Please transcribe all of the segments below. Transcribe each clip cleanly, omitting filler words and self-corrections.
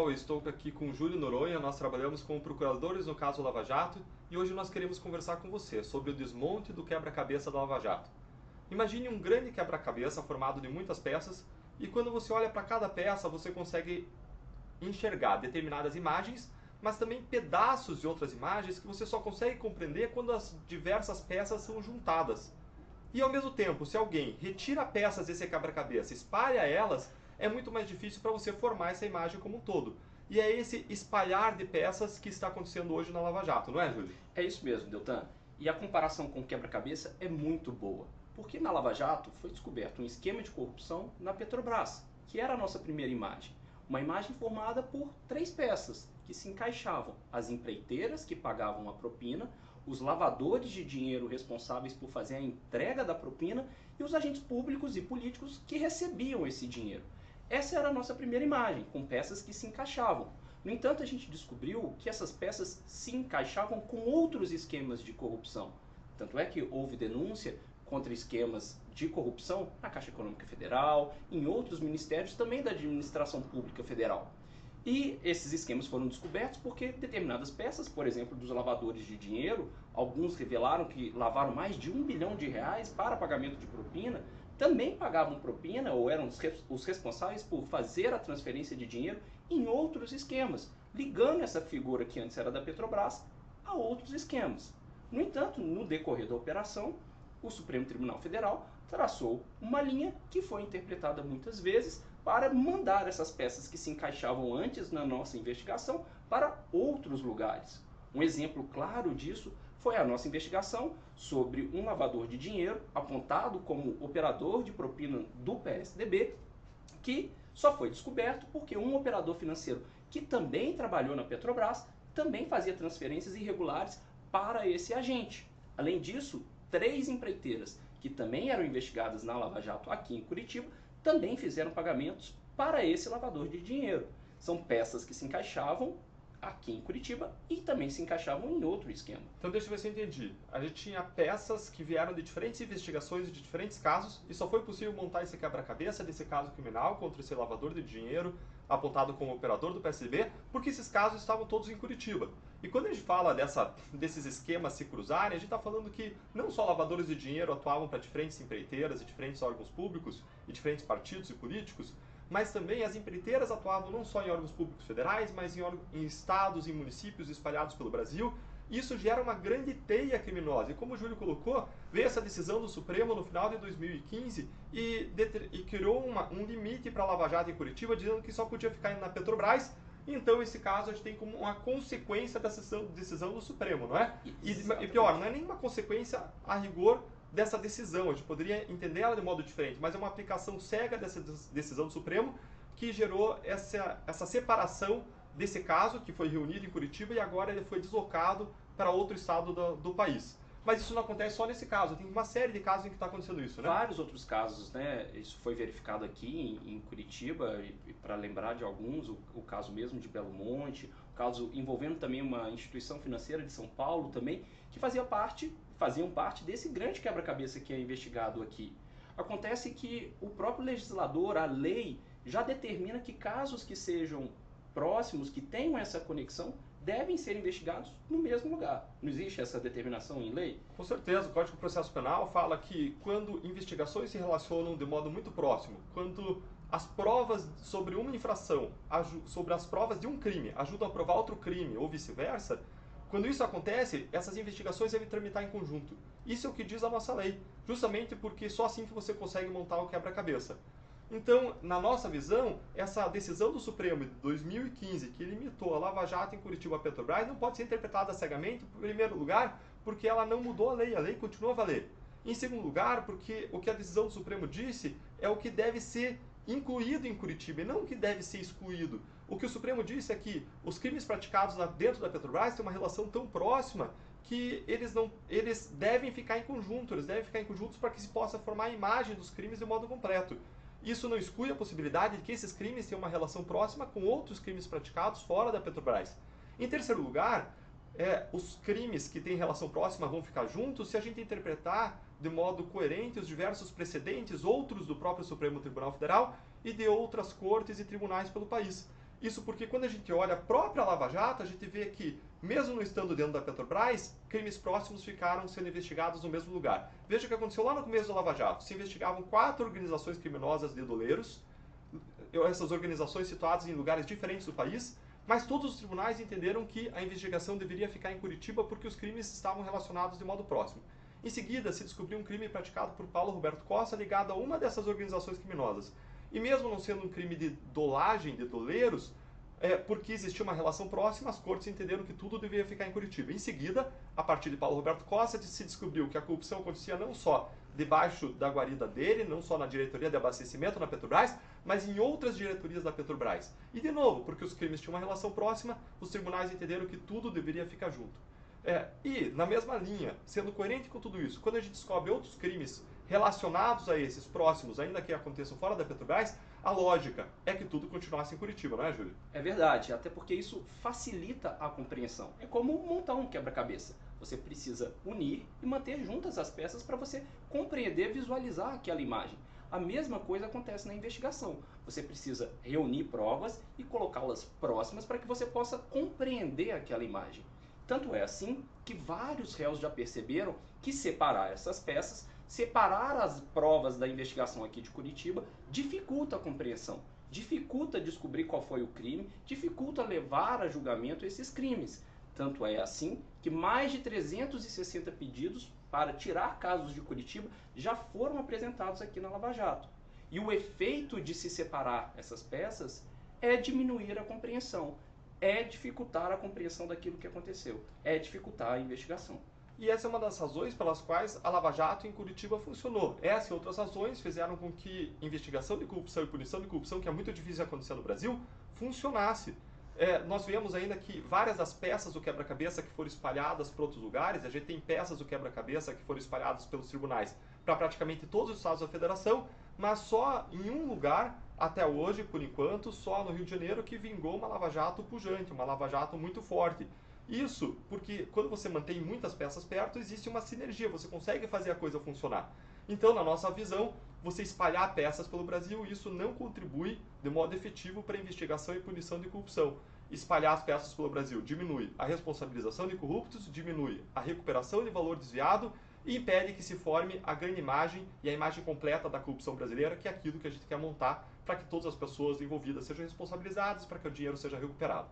Eu estou aqui com o Júlio Noronha, nós trabalhamos como procuradores no caso Lava Jato e hoje nós queremos conversar com você sobre o desmonte do quebra-cabeça da Lava Jato. Imagine um grande quebra-cabeça formado de muitas peças e quando você olha para cada peça você consegue enxergar determinadas imagens, mas também pedaços de outras imagens que você só consegue compreender quando as diversas peças são juntadas. E ao mesmo tempo, se alguém retira peças desse quebra-cabeça, espalha elas, é muito mais difícil para você formar essa imagem como um todo. E é esse espalhar de peças que está acontecendo hoje na Lava Jato, não é, Júlio? É isso mesmo, Deltan. E a comparação com o quebra-cabeça é muito boa, porque na Lava Jato foi descoberto um esquema de corrupção na Petrobras, que era a nossa primeira imagem. Uma imagem formada por três peças que se encaixavam: as empreiteiras que pagavam a propina, os lavadores de dinheiro responsáveis por fazer a entrega da propina e os agentes públicos e políticos que recebiam esse dinheiro. Essa era a nossa primeira imagem, com peças que se encaixavam. No entanto, a gente descobriu que essas peças se encaixavam com outros esquemas de corrupção. Tanto é que houve denúncia contra esquemas de corrupção na Caixa Econômica Federal, em outros ministérios também da Administração Pública Federal. E esses esquemas foram descobertos porque determinadas peças, por exemplo, dos lavadores de dinheiro, alguns revelaram que lavaram mais de R$ 1 bilhão para pagamento de propina, também pagavam propina ou eram os responsáveis por fazer a transferência de dinheiro em outros esquemas, ligando essa figura que antes era da Petrobras a outros esquemas. No entanto, no decorrer da operação, o Supremo Tribunal Federal traçou uma linha que foi interpretada muitas vezes para mandar essas peças que se encaixavam antes na nossa investigação para outros lugares. Um exemplo claro disso foi a nossa investigação sobre um lavador de dinheiro apontado como operador de propina do PSDB, que só foi descoberto porque um operador financeiro que também trabalhou na Petrobras também fazia transferências irregulares para esse agente. Além disso, três empreiteiras que também eram investigadas na Lava Jato aqui em Curitiba também fizeram pagamentos para esse lavador de dinheiro. São peças que se encaixavam aqui em Curitiba e também se encaixavam em outro esquema. Então deixa eu ver se eu entendi. A gente tinha peças que vieram de diferentes investigações de diferentes casos e só foi possível montar esse quebra-cabeça desse caso criminal contra esse lavador de dinheiro apontado como operador do PSDB, porque esses casos estavam todos em Curitiba. E quando a gente fala desses esquemas se cruzarem, a gente está falando que não só lavadores de dinheiro atuavam para diferentes empreiteiras e diferentes órgãos públicos e diferentes partidos e políticos, mas também as empreiteiras atuavam não só em órgãos públicos federais, mas em estados e municípios espalhados pelo Brasil. Isso gera uma grande teia criminosa. E como o Júlio colocou, veio essa decisão do Supremo no final de 2015 e criou um limite para a Lava Jato em Curitiba, dizendo que só podia ficar na Petrobras. Então, esse caso a gente tem como uma consequência dessa decisão do Supremo, não é? E pior, não é nenhuma consequência a rigor dessa decisão. A gente poderia entender ela de modo diferente, mas é uma aplicação cega dessa decisão do Supremo que gerou essa separação desse caso, que foi reunido em Curitiba e agora ele foi deslocado para outro estado do país. Mas isso não acontece só nesse caso, tem uma série de casos em que está acontecendo isso, né? Vários outros casos, né? Isso foi verificado aqui em Curitiba, e para lembrar de alguns, o caso mesmo de Belo Monte, o caso envolvendo também uma instituição financeira de São Paulo também, que faziam parte desse grande quebra-cabeça que é investigado aqui. Acontece que o próprio legislador, a lei, já determina que casos que sejam próximos, que tenham essa conexão, devem ser investigados no mesmo lugar. Não existe essa determinação em lei? Com certeza, o Código de Processo Penal fala que quando investigações se relacionam de modo muito próximo, quando as provas sobre uma infração, sobre as provas de um crime, ajudam a provar outro crime ou vice-versa, quando isso acontece, essas investigações devem tramitar em conjunto. Isso é o que diz a nossa lei, justamente porque só assim que você consegue montar o quebra-cabeça. Então, na nossa visão, essa decisão do Supremo de 2015, que limitou a Lava Jato em Curitiba a Petrobras, não pode ser interpretada cegamente, em primeiro lugar, porque ela não mudou a lei continua a valer. Em segundo lugar, porque o que a decisão do Supremo disse é o que deve ser incluído em Curitiba e não o que deve ser excluído. O que o Supremo disse é que os crimes praticados dentro da Petrobras têm uma relação tão próxima que eles devem ficar em conjunto, eles devem ficar em conjuntos para que se possa formar a imagem dos crimes de modo completo. Isso não exclui a possibilidade de que esses crimes tenham uma relação próxima com outros crimes praticados fora da Petrobras. Em terceiro lugar, os crimes que têm relação próxima vão ficar juntos se a gente interpretar de modo coerente os diversos precedentes, outros do próprio Supremo Tribunal Federal e de outras cortes e tribunais pelo país. Isso porque quando a gente olha a própria Lava Jato, a gente vê que, mesmo não estando dentro da Petrobras, crimes próximos ficaram sendo investigados no mesmo lugar. Veja o que aconteceu lá no começo da Lava Jato. Se investigavam 4 organizações criminosas de doleiros, essas organizações situadas em lugares diferentes do país, mas todos os tribunais entenderam que a investigação deveria ficar em Curitiba porque os crimes estavam relacionados de modo próximo. Em seguida, se descobriu um crime praticado por Paulo Roberto Costa ligado a uma dessas organizações criminosas. E mesmo não sendo um crime de dolagem de doleiros, porque existia uma relação próxima, as cortes entenderam que tudo deveria ficar em Curitiba. Em seguida, a partir de Paulo Roberto Costa, se descobriu que a corrupção acontecia não só debaixo da guarida dele, não só na diretoria de abastecimento na Petrobras, mas em outras diretorias da Petrobras. E de novo, porque os crimes tinham uma relação próxima, os tribunais entenderam que tudo deveria ficar junto. E, na mesma linha, sendo coerente com tudo isso, quando a gente descobre outros crimes relacionados a esses próximos, ainda que aconteçam fora da Petrobras, a lógica é que tudo continuasse em Curitiba, não é, Júlio? É verdade, até porque isso facilita a compreensão. É como montar um quebra-cabeça. Você precisa unir e manter juntas as peças para você compreender, visualizar aquela imagem. A mesma coisa acontece na investigação. Você precisa reunir provas e colocá-las próximas para que você possa compreender aquela imagem. Tanto é assim que vários réus já perceberam que separar essas peças, separar as provas da investigação aqui de Curitiba, dificulta a compreensão, dificulta descobrir qual foi o crime, dificulta levar a julgamento esses crimes. Tanto é assim que mais de 360 pedidos para tirar casos de Curitiba já foram apresentados aqui na Lava Jato. E o efeito de se separar essas peças é diminuir a compreensão, é dificultar a compreensão daquilo que aconteceu, é dificultar a investigação. E essa é uma das razões pelas quais a Lava Jato em Curitiba funcionou. Essas e outras razões fizeram com que investigação de corrupção e punição de corrupção, que é muito difícil de acontecer no Brasil, funcionasse. Nós vemos ainda que várias das peças do quebra-cabeça que foram espalhadas para outros lugares, a gente tem peças do quebra-cabeça que foram espalhadas pelos tribunais para praticamente todos os estados da federação, mas só em um lugar, até hoje, por enquanto, só no Rio de Janeiro, que vingou uma Lava Jato pujante, uma Lava Jato muito forte. Isso porque quando você mantém muitas peças perto, existe uma sinergia, você consegue fazer a coisa funcionar. Então, na nossa visão, você espalhar peças pelo Brasil, isso não contribui de modo efetivo para a investigação e punição de corrupção. Espalhar as peças pelo Brasil diminui a responsabilização de corruptos, diminui a recuperação de valor desviado e impede que se forme a grande imagem e a imagem completa da corrupção brasileira, que é aquilo que a gente quer montar para que todas as pessoas envolvidas sejam responsabilizadas, para que o dinheiro seja recuperado.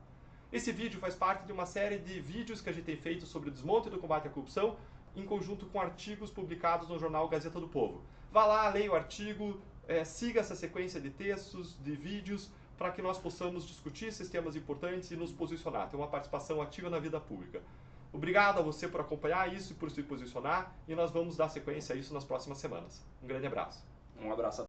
Esse vídeo faz parte de uma série de vídeos que a gente tem feito sobre o desmonte do combate à corrupção, em conjunto com artigos publicados no jornal Gazeta do Povo. Vá lá, leia o artigo, siga essa sequência de textos, de vídeos, para que nós possamos discutir esses temas importantes e nos posicionar, ter uma participação ativa na vida pública. Obrigado a você por acompanhar isso e por se posicionar, e nós vamos dar sequência a isso nas próximas semanas. Um grande abraço. Um abraço a